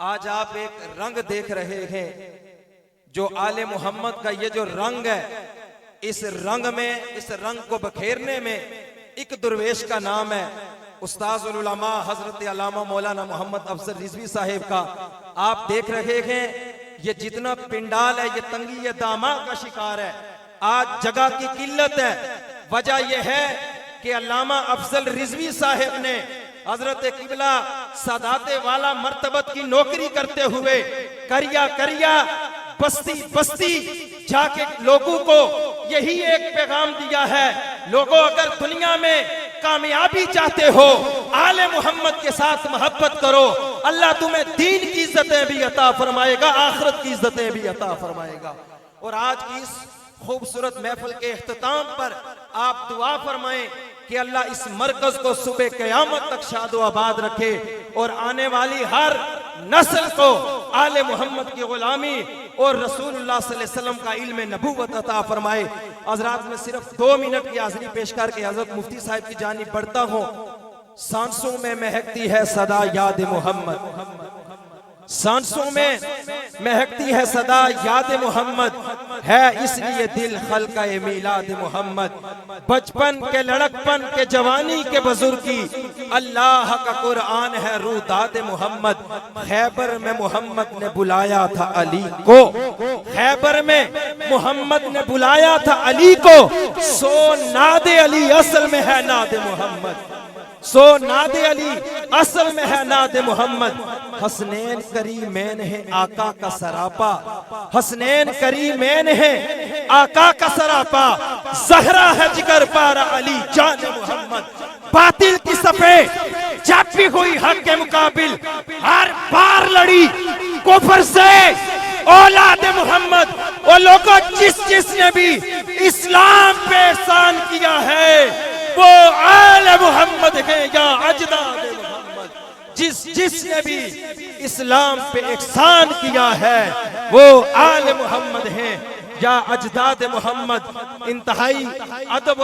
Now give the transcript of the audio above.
आज आप एक रंग देख रहे हैं जो आले मोहम्मद का ये जो रंग है, इस रंग में, इस रंग को बखेरने में एक दुर्वेश का नाम है उस्ताज़ुल उलमा हजरत अल्लामा मौलाना मोहम्मद अफजल रिजवी साहिब का। आप देख रहे हैं ये जितना पिंडाल है ये तंगी दामा का शिकार है। आज जगह की किल्लत है, वजह यह है कि अल्लामा अफजल रिजवी साहिब ने हजरत किबला सादाते वाला मर्तबत की नौकरी करते हुए करिया करिया बस्ती बस्ती जाके लोगों को यही एक पैगाम दिया है, लोगों अगर दुनिया में कामयाबी चाहते हो आले मोहम्मद के साथ मोहब्बत करो, अल्लाह तुम्हें दीन की इज्जतें भी अता फरमाएगा, आखिरत की इज्जतें भी अता फरमाएगा। और आज की इस खूबसूरत महफिल के इख्तिताम पर आप दुआ फरमाएं कि अल्लाह इस मरकज को सुबह क़यामत तक शादो आबाद रखे और आने वाली हर नस्ल को आले मोहम्मद की गुलामी और रसूलुल्लाह सल्लल्लाहु अलैहि वसल्लम का इल्म नबूवत अता फरमाए। हज़रात में सिर्फ 2 मिनट की हाज़िरी पेश करके हज़रत मुफ्ती साहब की जानिब बढ़ता हूँ। सांसों में महकती है सदा याद मोहम्मद, सांसों में महकती है सदा याद मोहम्मद, है इसलिए दिल खलका मीलाद मोहम्मद। बचपन के लड़कपन के जवानी के बुजुर्गी अल्लाह का कुरान है रूदाद मोहम्मद। खैबर में मोहम्मद ने बुलाया था अली को, खैबर में मोहम्मद ने बुलाया था अली को, सो नादे अली असल में है नादे मोहम्मद, सो नादे अली असल में है नादे मोहम्मद। हसनैन करीमैन है आका का सरापा, हसनैन करीमैन है आका का सरापा, जहरा है जिगर पारा अली जान मोहम्मद। बातिल की सफे जब भी हुई हक के मुकाबिल हर बार लड़ी कुफर से औलाद मोहम्मद। वो लोगों जिसने भी इस्लाम पे एहसान किया है वो आले मोहम्मद है या अजदाद मोहम्मद। जिसने भी इस्लाम पे एहसान किया है वो आले मोहम्मद है या अजदाद मोहम्मद। इंतहाई अदब